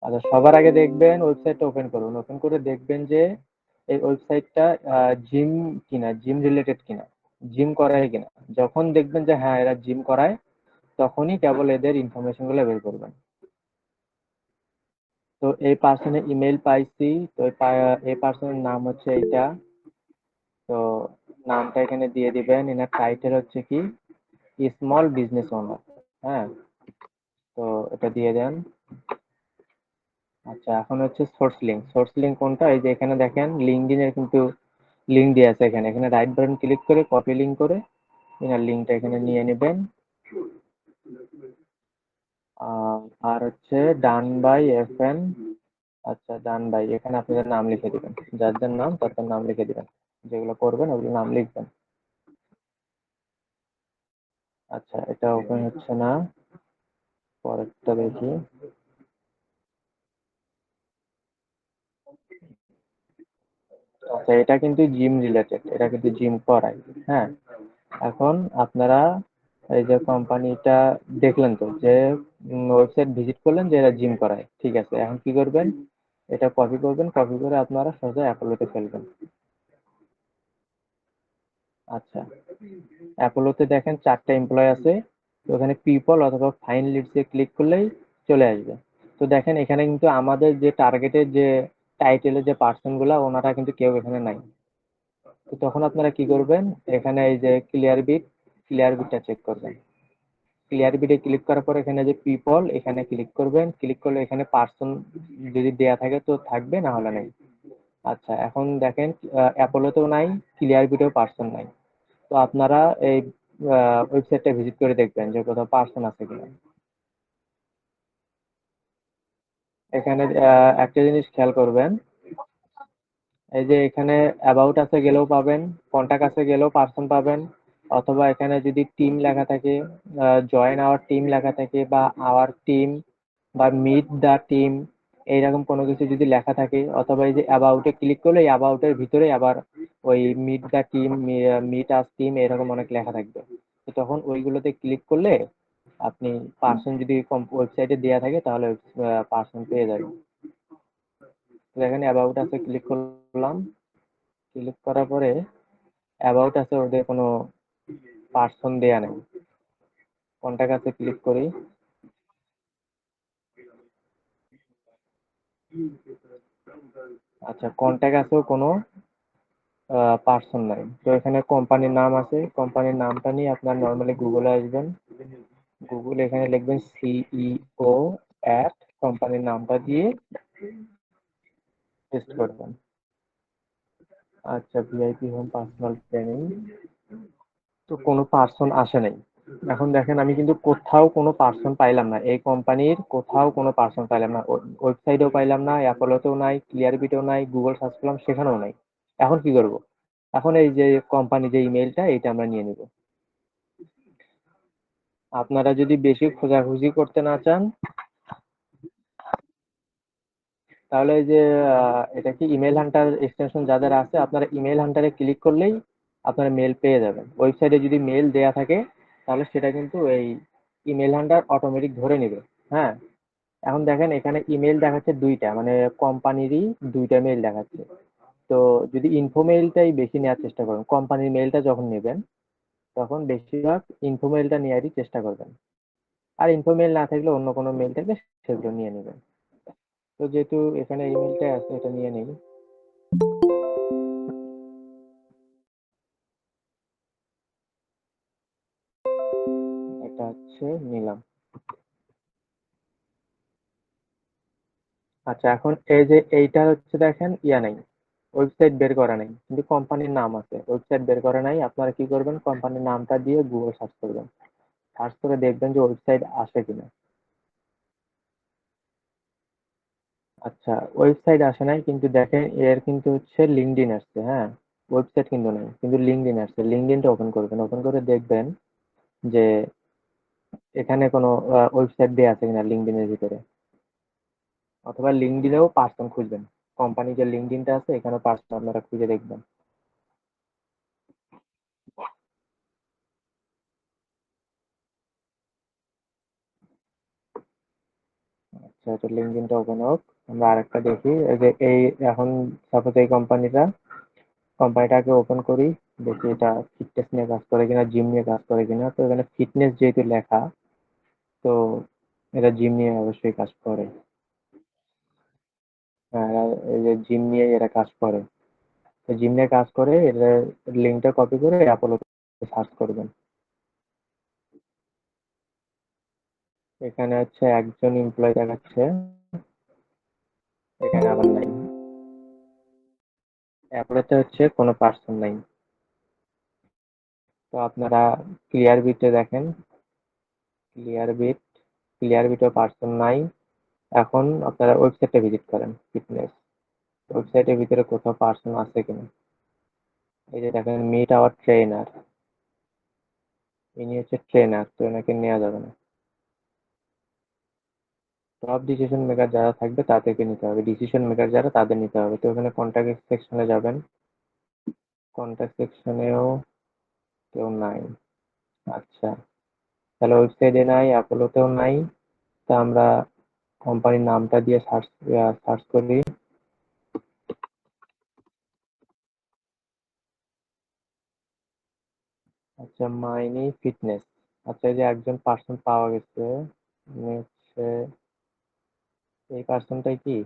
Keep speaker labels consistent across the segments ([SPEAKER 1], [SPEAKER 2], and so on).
[SPEAKER 1] আচ্ছা, সবার আগে দেখবেন ওয়েবসাইটটা ওপেন করুন। ওপেন করে দেখবেন যে এই ওয়েবসাইটটা জিম কিনা, জিম রিলেটেড কিনা, জিম করায় কিনা। যখন দেখবেন যে হ্যাঁ এরা জিম করায়, তখনই কেবল এদের ইনফরমেশন গুলো বের করবেন। তো এই পার্সনের ইমেল পাইছি, তো এই পার্সনের নাম হচ্ছে এইটা। তো নামটা এখানে দিয়ে দিবেন। এনার টাইটেল হচ্ছে কি স্মল বিজনেস ওনার। হ্যাঁ, তো এটা দিয়ে দেন। আচ্ছা, এখন হচ্ছে সোর্স লিঙ্ক। সোর্স লিঙ্ক কোনটা? এই যে এখানে দেখেন লিঙ্কডইন এর কিন্তু লিঙ্ক দিয়ে আছে। এখানে এখানে রাইট বাটন ক্লিক করে কপি লিঙ্ক করে এনার লিঙ্কটা এখানে নিয়ে নেবেন। আর হচ্ছে ডান বাই এফ এন। আচ্ছা, ডান বাই, এখানে আপনাদের নাম লিখে দিবেন। যার যার নাম তার তার নাম লিখে দিবেন। যেগুলো করবেন ওগুলো নাম লিখবেন। আচ্ছা, এটা ওপেন হচ্ছে না। পরেরটা দেখি। আচ্ছা, এটা কিন্তু জিম রিলেটেড, এটা কিন্তু জিম করায়। হ্যাঁ, এখন আপনারা এই যে কোম্পানিটা দেখলেন তো যে ওয়েবসাইট ভিজিট করলেন যে এরা জিম করায়, ঠিক আছে। এখন কি করবেন? এটা কপি করবেন, কপি করে আপনারা সোজা অ্যাপোলোতে ফেলবেন। আচ্ছা, অ্যাপোলোতে দেখেন 4টা এমপ্লয় আছে। তো ওখানে পিপল অথবা ফাইন লিডসে ক্লিক করলেই চলে আসবে। তো দেখেন এখানে কিন্তু আমাদের যে টার্গেটের যে টাইটেলের যে পার্সন গুলা, ওনারা কিন্তু কেউ এখানে নাই। তো তখন আপনারা কি করবেন? এখানে এই যে ক্লিয়ার বিটটা চেক করবেন। ক্লিয়ার বিটে ক্লিক করার পর এখানে যে পিপল, এখানে ক্লিক করবেন। ক্লিক করলে এখানে পার্সন যদি দেয়া থাকে তো থাকবে, না হলে নাই। আচ্ছা, এখন দেখেন অ্যাপোলোতেও নাই, ক্লিয়ার বিটেও পার্সন নাই। তো আপনারা এই ওয়েবসাইটটা ভিজিট করে দেখবেন যে কোথাও পার্সন আছে কিনা। এখানে একটা জিনিস খেয়াল করবেন, এই যে এখানে অ্যাবাউট আছে গেলেও পাবেন, কন্টাক্ট আছে গেলেও পার্সন পাবেন, অথবা এখানে যদি টিম লেখা থাকে, জয়েন আওয়ার টিম লেখা থাকে, বা আওয়ার টিম, বা মিট দ্য টিম, এইরকম কোনো কিছু যদি লেখা থাকে, অথবা এই যে অ্যাবাউটে ক্লিক করলে এই অ্যাবাউটের ভিতরে আবার ওই meet the team, meet us team, এরকম অনেক লেখা থাকবে। তো তখন ওইগুলোতে ক্লিক করলে আপনি পার্সন যদি ওয়েবসাইটে দেওয়া থাকে তাহলে পার্সন পেয়ে যাবেন। তো এখানে অ্যাবাউট আছে ক্লিক করলাম। ক্লিক করার পরে অ্যাবাউট আছে, ওদের কোনো পার্সন দেয়া নেই। কন্টাক্ট আছে ক্লিক করি। আচ্ছা, কন্টাক্ট আছেও কোনো পার্সন নাই। তো এখানে কোম্পানির নাম আছে, কোম্পানির নামটা নিয়ে আপনার নর্মালি গুগলে আসবেন। গুগল এখানে লিখবেন সিইও অ্যাট, কোম্পানির নামটা দিয়ে পেস্ট করবেন। আচ্ছা, ভিআইপি হোম পার্সোনাল ট্রেনিং। তো কোনো পার্সন আসে নাই। এখন দেখেন আমি কিন্তু কোথাও কোনো পার্সন পাইলাম না, এই কোম্পানির কোথাও কোনো পার্সন পাইলাম না। ওয়েবসাইটেও পাইলাম না, অ্যাপোলোতেও নাই, ক্লিয়ারবিটেও নাই, গুগল সার্চ করলাম সেখানেও নাই। এখন কি করব? এখন এই যে কোম্পানি যে ইমেলটা, এটা আমরা নিয়ে নিব। আপনারা যদি বেশি খোঁজাখুঁজি করতে না চান, তাহলে এই যে এটা কি ইমেল হান্টার এক্সটেনশন যাদের আছে, আপনারা ইমেল হান্টারে ক্লিক করলেই আপনারা মেল পেয়ে যাবেন। ওয়েবসাইটে যদি মেল দেয়া থাকে তাহলে সেটা কিন্তু এই ইমেল হান্টার অটোমেটিক ধরে নেবে। হ্যাঁ, এখন দেখেন এখানে ইমেল দেখাচ্ছে 2টা, মানে কোম্পানিরই 2টা মেল দেখাচ্ছে। তো যদি ইনফো মেইলটাই বেশি নেওয়ার চেষ্টা করুন। কোম্পানির মেইলটা যখন নেবেন তখন বেশিরভাগ ইনফো মেইলটা নেওয়ারই চেষ্টা করবেন। আর ইনফো মেইল না থাকলে অন্য কোনো মেইল থাকলে সেগুলো নিয়ে নেবেন। তো যেহেতু এখানে ইমেলটা আছে, এটা নিয়ে নেই। এটা হচ্ছে নিলাম। আচ্ছা, এখন এই যে এইটা হচ্ছে দেখেন ইয়া নাই, ওয়েবসাইট বের করা নাই, কিন্তু কোম্পানির নাম আছে, ওয়েবসাইট বের করা নাই। আপনারা কি করবেন? কোম্পানির নামটা দিয়ে গুগল সার্চ করবেন। সার্চ করে দেখবেন যে ওয়েবসাইট আসে কিনা। আচ্ছা, ওয়েবসাইট আসে নাই, কিন্তু দেখেন এর কিন্তু হচ্ছে লিঙ্কডইন আসছে। হ্যাঁ, ওয়েবসাইট কিন্তু নাই, কিন্তু লিঙ্কডইন আসছে। লিঙ্কডইনটা ওপেন করবেন। ওপেন করে দেখবেন যে এখানে কোনো ওয়েবসাইট দেয়া আছে কিনা লিঙ্কডইনের ভিতরে। অথবা লিঙ্কডইনেও পার্সন খুঁজবেন। কোম্পানি যে লিঙ্কডইনটা আছে এখানে পার্সন আপনারা খুঁজে দেখবেন। এটা লিঙ্কডইনটা ওপেন হোক। আমরা আরেকটা দেখি। এই যে এই এখন সাপোজ এই কোম্পানিটাকে ওপেন করি। দেখি এটা ফিটনেস নিয়ে কাজ করে কিনা, জিম নিয়ে কাজ করে কিনা। তো এখানে ফিটনেস যেহেতু লেখা, তো এটা জিম নিয়ে অবশ্যই কাজ করে। হ্যাঁ, এই যে জিম নিয়ে এরা কাজ করে। তো জিম নিয়ে কাজ করে, এটা লিঙ্কটা কপি করে অ্যাপোলোতে সার্চ করবেন। এখানে হচ্ছে একজন এমপ্লয় দেখাচ্ছে, এখানে আবার নাই। অ্যাপোলোতে হচ্ছে কোনো পার্সন নাই। তো আপনারা ক্লিয়ার বিটে দেখেন, ক্লিয়ার বিট, ক্লিয়ার বিটও পার্সন নাই। এখন আপনারা ওয়েবসাইটটা ভিজিট করেন ফিটনেস। ওয়েবসাইটের ভিতরে কোথাও পার্সন আছে কিনা। এই যে দেখেন মিট আওয়ার ট্রেনার, ইনি হচ্ছে ট্রেনার, তো এনাকে নেওয়া যাবে না। টপ ডিসিশন মেকার যারা থাকবে তাদেরকে নিতে হবে, ডিসিশন মেকার যারা তাদের নিতে হবে। তো ওখানে কন্ট্যাক্ট সেকশনে যাবেন, কন্ট্যাক্ট সেকশনেও কেউ নাই। আচ্ছা, তাহলে ওয়েবসাইটে নাই, অ্যাপোলোতেও নাই। তা আমরা কোম্পানির নামটা দিয়ে সার্চ সার্চ করি। আচ্ছা, মাইনি ফিটনেস। আচ্ছা, এই যে একজন পার্সন পাওয়া গেছে। উনি হচ্ছে, এই পার্সনটাই কি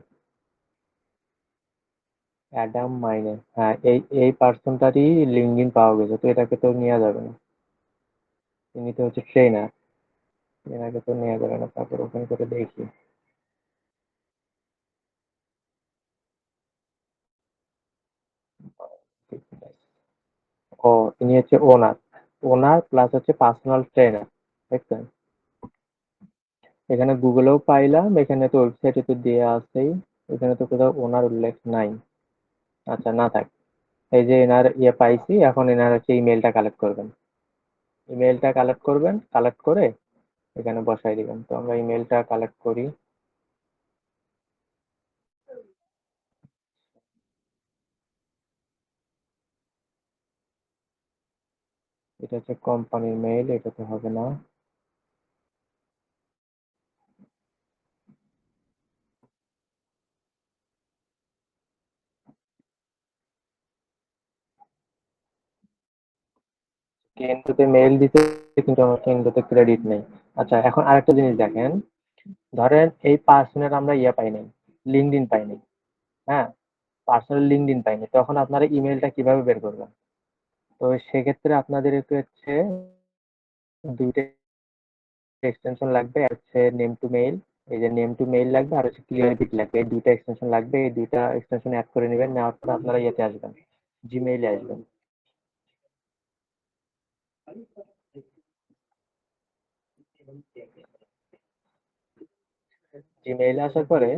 [SPEAKER 1] অ্যাডাম মাইনে? হ্যাঁ, এই এই পার্সনটারই লিঙ্কডইন পাওয়া গেছে। তো এটাকে তো নেওয়া যাবে না, ইনি তো হচ্ছে ট্রেনার, এনাকে তো নেওয়া যাবে না। তারপর ওপেন করে দেখি। ও, ইনি হচ্ছে ওনার, ওনার প্লাস হচ্ছে পার্সোনাল ট্রেনার, দেখছেন? এখানে গুগলেও পাইলাম, এখানে তো ওয়েবসাইটে তো দেয়া আছেই। এখানে তো কোথাও ওনার উল্লেখ নাই। আচ্ছা, না থাক। এই যে এনার ইয়ে পাইছি, এখন এনার হচ্ছে ইমেলটা কালেক্ট করবেন। ইমেলটা কালেক্ট করবেন, কালেক্ট করে এখানে বসাই দিবেন। তো আমরা ইমেলটা কালেক্ট করি। এটা হচ্ছে কোম্পানির মেইল, এটাতে হবে না। কেন্দ্রতে মেইল দিতে, কিন্তু আমার কেন্দ্রতে ক্রেডিট নেই। আচ্ছা, এখন আরেকটা জিনিস দেখেন। ধরেন এই পার্সনের আমরা ইয়ে পাই নাই, লিঙ্কডইন পাই নাই। হ্যাঁ, পার্সোনাল লিঙ্কডইন পাইনি, তখন আপনারা ইমেলটা কিভাবে বের করবেন? তো সেক্ষেত্রে আপনাদেরকে হচ্ছে দুইটা এক্সটেনশন লাগবে। আর হচ্ছে নেম টু মেইল, এই যে নেম টু মেইল লাগবে, আর হচ্ছে ক্লিয়ার বিট লাগবে। এই দুইটা এক্সটেনশন লাগবে, এই দুইটা এক্সটেনশন অ্যাড করে নেবেন। নেওয়ার পর আপনারা ইয়েতে আসবেন, জিমেইলে আসবেন। জিমেইলে আসার পরে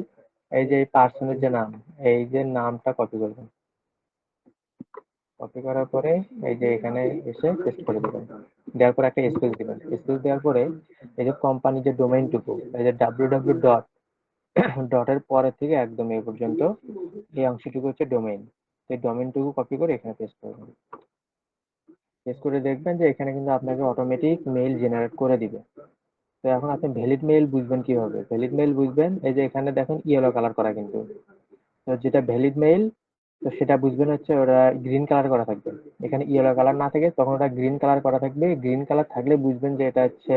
[SPEAKER 1] এই যে পার্সনের যে নাম, এই যে নামটা কপি করবেন। কপি করার পরে এই যে এখানে এসে পেস্ট করে দেবেন। দেওয়ার পর একটা স্পেস দিবেন। স্পেস দেওয়ার পরে এই যে কোম্পানির যে ডোমেইনটুকু, এই যে www ডট, ডটের পরে থেকে একদম এই পর্যন্ত এই অংশটুকু হচ্ছে ডোমেইন। এই ডোমেইনটুকু কপি করে এখানে পেস্ট করবেন। পেস্ট করে দেখবেন যে এখানে কিন্তু আপনাকে অটোমেটিক মেইল জেনারেট করে দিবে। তো এখন আপনি ভ্যালিড মেইল বুঝবেন কিভাবে? ভ্যালিড মেইল বুঝবেন, এই যে এখানে দেখেন ইয়েলো কালার করা কিন্তু। তো যেটা ভ্যালিড মেইল, তো সেটা বুঝবেন হচ্ছে ওরা গ্রিন কালার করা থাকবে। এখানে ইয়েলো কালার না থাকে তখন ওটা গ্রিন কালার করা থাকবে। গ্রিন কালার থাকলে বুঝবেন যে এটা হচ্ছে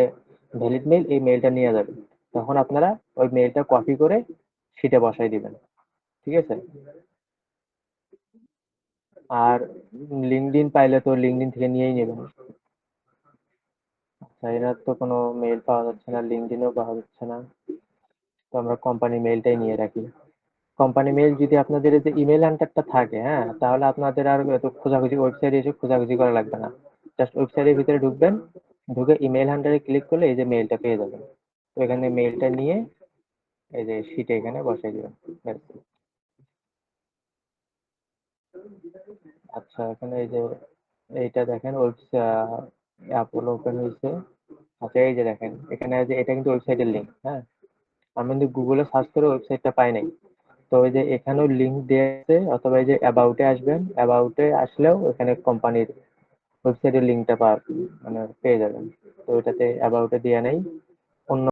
[SPEAKER 1] ভ্যালিড মেইল, এই মেইলটা নিয়ে যাবে। তখন আপনারা ওই মেইলটা কপি করে শিটে বসাই দিবেন। ঠিক আছে? আর লিঙ্কডইন পাইলে তো লিঙ্কডইন থেকে নিয়েই নেবেন। আচ্ছা, এর তো কোনো মেইল পাওয়া যাচ্ছে না, লিঙ্কডইনেও পাওয়া যাচ্ছে না। তো আমরা কোম্পানি মেইলটাই নিয়ে রাখি। কোম্পানি মেইল যদি আপনাদের এই যে ইমেল হান্টারটা থাকে, হ্যাঁ, তাহলে আপনাদের আর এত খোঁজাখুঁজি, ওয়েবসাইটে এসে খোঁজাখুঁজি করা লাগবে না। জাস্ট ওয়েবসাইটের ভিতরে ঢুকবেন, ঢুকে ইমেল হান্টারে ক্লিক করলে এই যে মেইলটা পেয়ে যাবেন। তো এখানে মেইলটা নিয়ে এই যে শিটে এখানে বসাই দিবেন। ব্যাস। আচ্ছা, এখানে এই যে এইটা দেখেন, অ্যাপোলো ওপেন হয়েছে। আচ্ছা, এই যে দেখেন এখানে যে এটা কিন্তু ওয়েবসাইটের লিঙ্ক। হ্যাঁ, আমি কিন্তু গুগলে সার্চ করে ওয়েবসাইটটা পাই নাই। তো ওই যে এখানেও লিঙ্ক দেওয়া আছে, অথবা এই যে অ্যাবাউটে আসবেন, অ্যাবাউটে আসলেও এখানে কোম্পানির ওয়েবসাইটের লিঙ্কটা মানে পেয়ে যাবেন। তো ওইটাতে অ্যাবাউটে দেওয়া নেই, অন্য